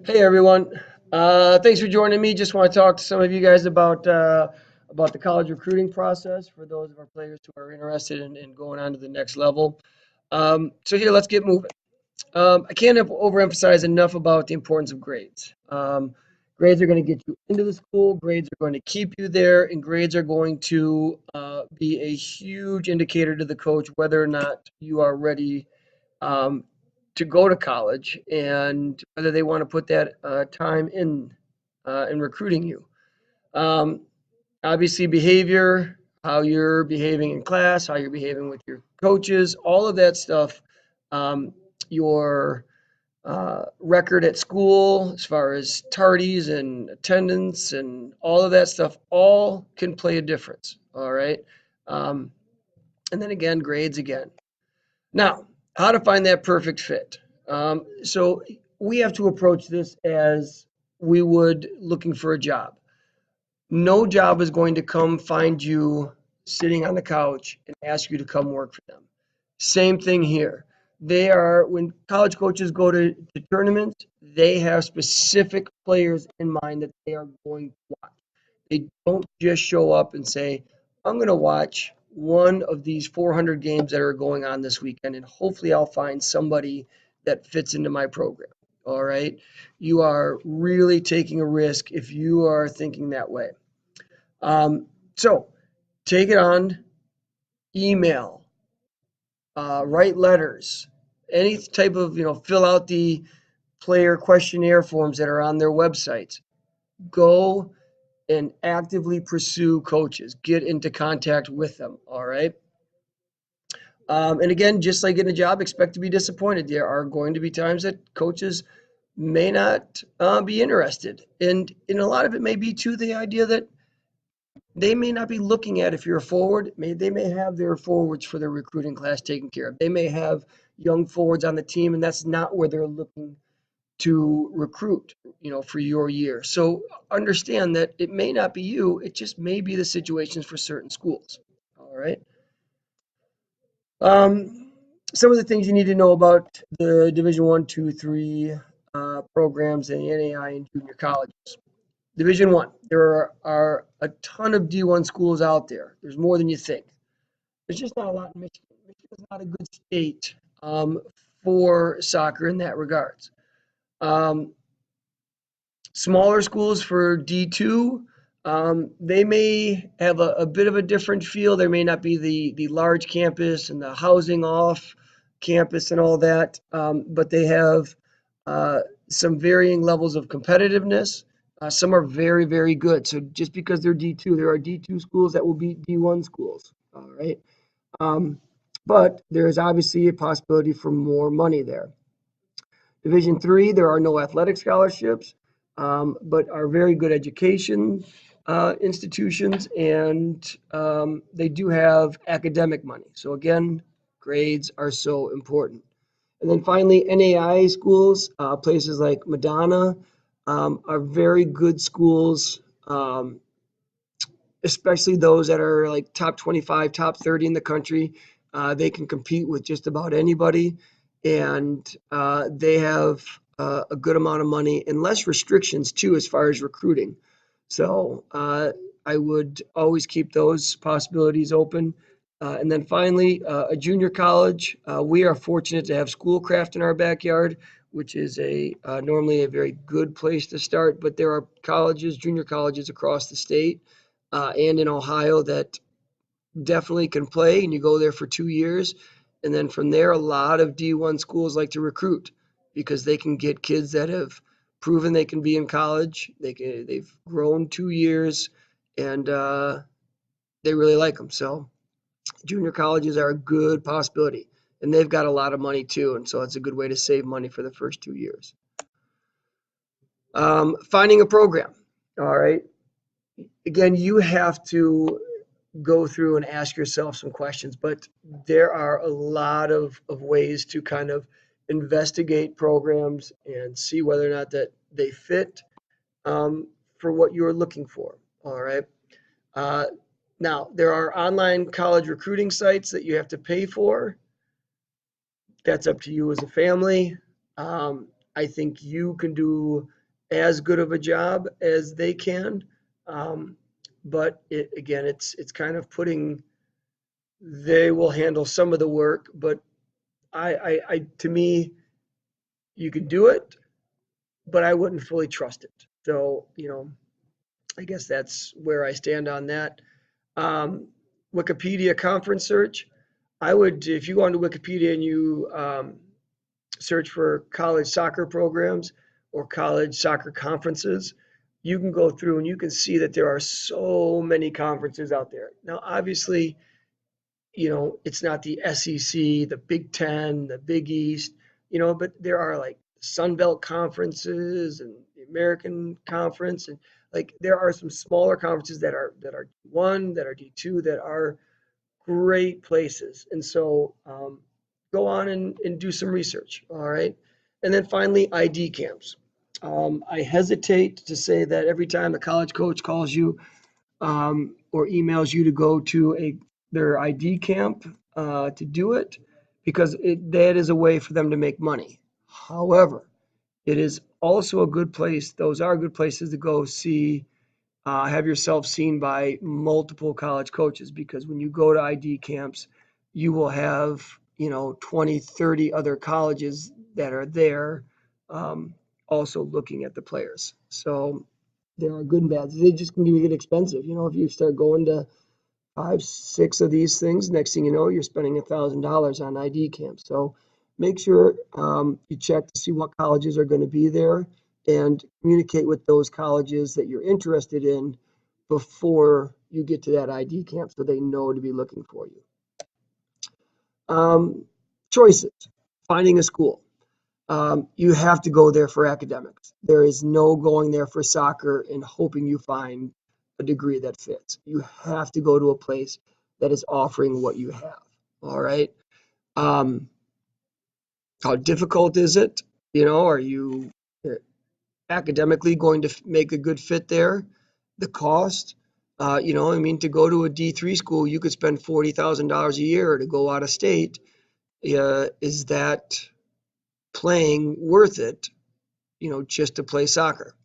Hey everyone, thanks for joining me. Just want to talk to some of you guys about the college recruiting process for those of our players who are interested in going on to the next level. So here, let's get moving. I can't overemphasize enough about the importance of grades. Grades are going to get you into the school. Grades are going to keep you there, and grades are going to be a huge indicator to the coach whether or not you are ready um, to go to college and whether they want to put that time in recruiting you. Um, Obviously, behavior, how you're behaving in class, how you're behaving with your coaches, all of that stuff, um, your record at school as far as tardies and attendance and all of that stuff, all can play a difference. All right. Um, and then again, grades again. Now, how to find that perfect fit. So we have to approach this as we would looking for a job. No job is going to come find you sitting on the couch and ask you to come work for them. Same thing here. They are, when college coaches go to tournaments, they have specific players in mind that they are going to watch. They don't just show up and say, I'm going to watch one of these 400 games that are going on this weekend, and hopefully I'll find somebody that fits into my program. All right. You are really taking a risk if you are thinking that way. So take it on, email, write letters, any type of, fill out the player questionnaire forms that are on their websites. Go and actively pursue coaches. Get into contact with them. All right. And again, just like in a job, expect to be disappointed. There are going to be times that coaches may not be interested, and a lot of it may be to the idea that they may not be looking at if you're a forward. They may have their forwards for their recruiting class taken care of. They may have young forwards on the team, and that's not where they're looking to recruit, for your year. So understand that it may not be you. It just may be the situations for certain schools. All right. Um, some of the things you need to know about the Division One, Two, Three programs and NAI and junior colleges. Division One, there are a ton of D1 schools out there. There's more than you think. There's just not a lot in Michigan. Michigan's not a good state for soccer in that regards. Um, Smaller schools for D2, they may have a bit of a different feel. There may not be the large campus and the housing off campus and all that, but they have uh, some varying levels of competitiveness. Some are very, very good. So just because they're D2, there are D2 schools that will beat D1 schools. All right. Um, but there is obviously a possibility for more money there. Division three, there are no athletic scholarships, but are very good education institutions, and they do have academic money. So again, grades are so important. And then finally, NAI schools, places like Madonna, are very good schools, especially those that are like top 25, top 30 in the country. They can compete with just about anybody, and they have a good amount of money and less restrictions too as far as recruiting. So I would always keep those possibilities open. And then finally, a junior college. We are fortunate to have Schoolcraft in our backyard, which is normally a very good place to start. But there are colleges, junior colleges across the state and in Ohio that definitely can play, and you go there for 2 years. And then from there, a lot of D1 schools like to recruit because they can get kids that have proven they can be in college. They've grown 2 years, and they really like them. So junior colleges are a good possibility, and they've got a lot of money too, and so it's a good way to save money for the first 2 years. Finding a program. All right. Again, you have to go through and ask yourself some questions, but there are a lot of ways to kind of investigate programs and see whether or not that they fit for what you're looking for. All right. Uh, Now, there are online college recruiting sites that you have to pay for. That's up to you as a family. Um, I think you can do as good of a job as they can. Um, but again, it's kind of putting, they will handle some of the work, but to me, you can do it, but I wouldn't fully trust it. So, I guess that's where I stand on that. Um, Wikipedia conference search. I would, if you go onto Wikipedia and you search for college soccer programs or college soccer conferences, you can go through and you can see that there are so many conferences out there. Now, obviously, it's not the SEC, the Big Ten, the Big East, but there are like Sun Belt conferences and the American Conference, and like there are some smaller conferences that are D1, that are D2, that are great places. And so go on and do some research. All right. And then finally, ID camps. I hesitate to say that every time a college coach calls you or emails you to go to their ID camp to do it, because that is a way for them to make money. However, it is also a good place. Those are good places to go see, have yourself seen by multiple college coaches, because when you go to ID camps, you will have, 20, 30 other colleges that are there also looking at the players. So there are good and bad. They just can get expensive. If you start going to 5, 6 of these things, next thing you know, you're spending $1,000 on ID camps. So make sure you check to see what colleges are going to be there and communicate with those colleges that you're interested in before you get to that ID camp so they know to be looking for you. Choices, finding a school. You have to go there for academics. There is no going there for soccer and hoping you find a degree that fits. You have to go to a place that is offering what you have. All right. How difficult is it? Are you academically going to make a good fit there? The cost, to go to a D3 school, you could spend $40,000 a year to go out of state. Is that playing worth it, just to play soccer?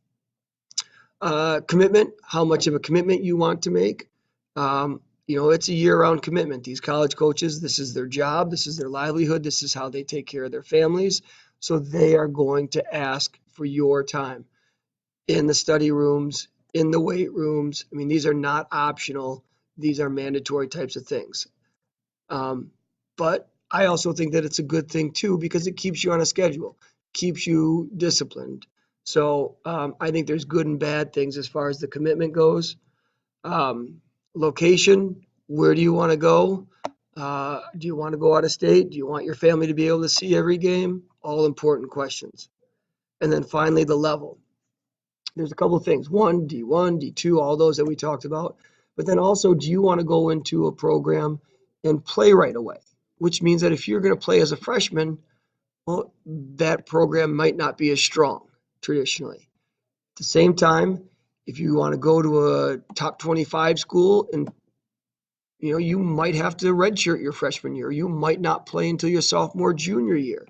Commitment, how much of a commitment you want to make. It's a year-round commitment. These college coaches, this is their job, this is their livelihood, this is how they take care of their families. So they are going to ask for your time in the study rooms, in the weight rooms. I mean, these are not optional. These are mandatory types of things. But I also think that it's a good thing too, because it keeps you on a schedule, keeps you disciplined. So I think there's good and bad things as far as the commitment goes. Location, where do you want to go? Do you want to go out of state? Do you want your family to be able to see every game? All important questions. And then finally, the level. There's a couple of things. One, D1, D2, all those that we talked about. But then also, do you want to go into a program and play right away? Which means that if you're going to play as a freshman, well, that program might not be as strong traditionally. At the same time, if you want to go to a top 25 school and you might have to redshirt your freshman year. You might not play until your sophomore, junior year.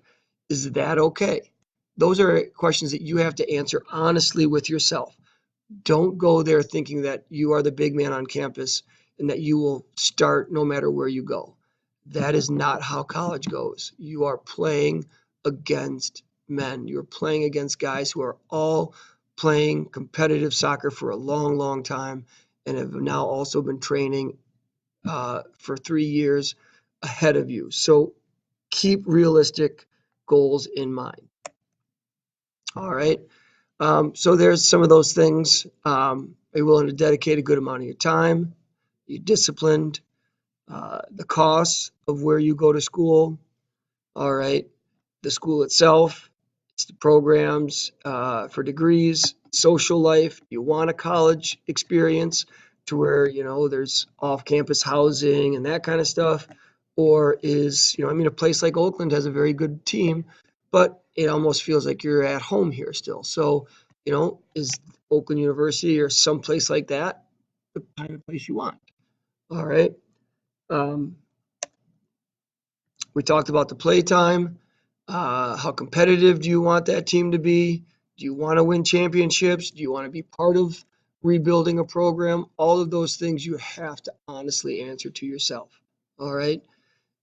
Is that okay? Those are questions that you have to answer honestly with yourself. Don't go there thinking that you are the big man on campus and that you will start no matter where you go. That is not how college goes. You are playing against men. You're playing against guys who are all playing competitive soccer for a long, long time and have now also been training for 3 years ahead of you. So keep realistic goals in mind. All right. So there's some of those things. Are you willing to dedicate a good amount of your time? Are you disciplined? The costs of where you go to school. All right. The school itself. It's the programs for degrees, social life. You want a college experience to where, there's off-campus housing and that kind of stuff. Or is, a place like Oakland has a very good team, but it almost feels like you're at home here still. So, is Oakland University or some place like that the kind of place you want? All right. We talked about the playtime. How competitive do you want that team to be? Do you want to win championships? Do you want to be part of rebuilding a program? All of those things you have to honestly answer to yourself. All right.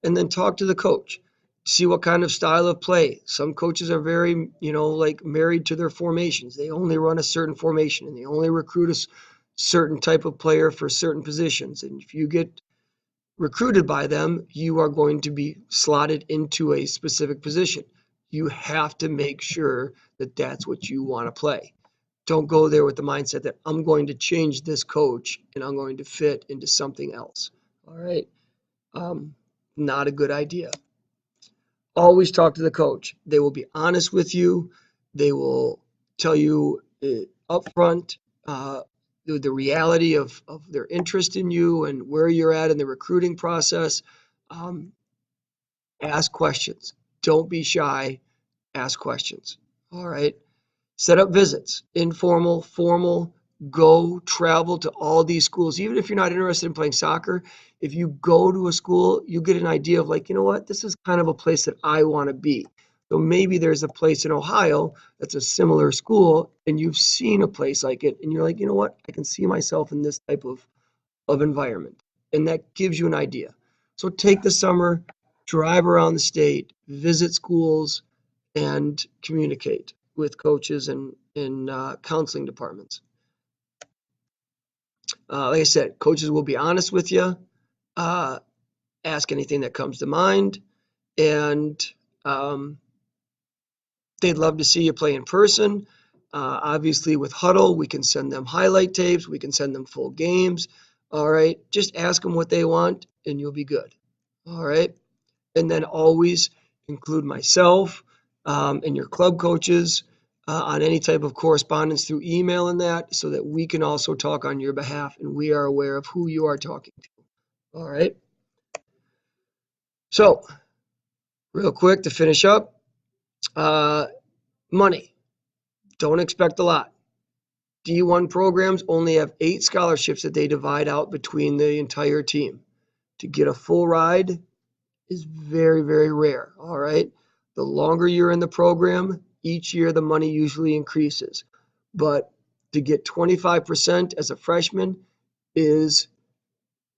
And then talk to the coach. See what kind of style of play. Some coaches are very, like married to their formations. They only run a certain formation and they only recruit a certain type of player for certain positions. And if you get recruited by them, you are going to be slotted into a specific position. You have to make sure that that's what you want to play. Don't go there with the mindset that I'm going to change this coach and I'm going to fit into something else. All right. Not a good idea. Always talk to the coach. They will be honest with you. They will tell you up front the reality of their interest in you and where you're at in the recruiting process. Ask questions. Don't be shy. Ask questions. All right. Set up visits, informal, formal. Go travel to all these schools. Even if you're not interested in playing soccer, if you go to a school, you get an idea of like, you know what, this is kind of a place that I want to be. So maybe there's a place in Ohio that's a similar school and you've seen a place like it and you're like, you know what, I can see myself in this type of environment. And that gives you an idea. So take the summer, drive around the state, visit schools, and communicate with coaches and in counseling departments. Like I said, coaches will be honest with you, ask anything that comes to mind, and they'd love to see you play in person. Obviously, with Huddle, we can send them highlight tapes, we can send them full games. All right, just ask them what they want, and you'll be good. All right, and then always include myself and your club coaches on any type of correspondence through email and that so that we can also talk on your behalf and we are aware of who you are talking to. All right. So real quick to finish up, money. Don't expect a lot. D1 programs only have 8 scholarships that they divide out between the entire team. To get a full ride is very, very rare. All right. The longer you're in the program, each year the money usually increases. But to get 25% as a freshman is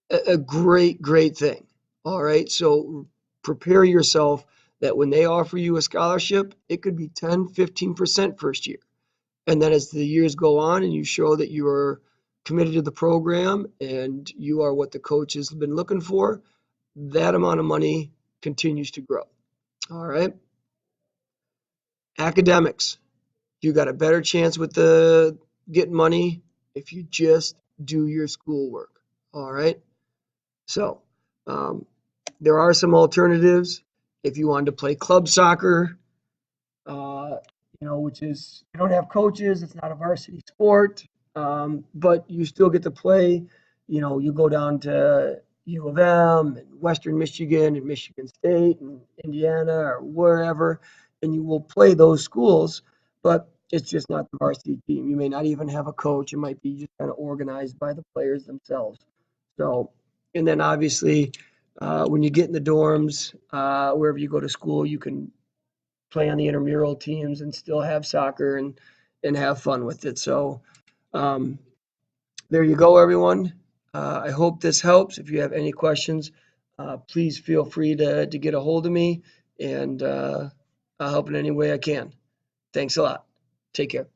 a great, great thing. All right. So prepare yourself that when they offer you a scholarship, it could be 10, 15% first year. And then as the years go on and you show that you are committed to the program and you are what the coach has been looking for, that amount of money continues to grow. All right. Academics. You got a better chance with the getting money if you just do your schoolwork. All right. So there are some alternatives. If you wanted to play club soccer, which is you don't have coaches, it's not a varsity sport, but you still get to play. You go down to U of M and Western Michigan and Michigan State and Indiana or wherever, and you will play those schools, but it's just not the varsity team. You may not even have a coach. It might be just kind of organized by the players themselves. So, and then obviously, when you get in the dorms, wherever you go to school, you can play on the intramural teams and still have soccer and have fun with it. So there you go, everyone. I hope this helps. If you have any questions, please feel free to get a hold of me, and I'll help in any way I can. Thanks a lot. Take care.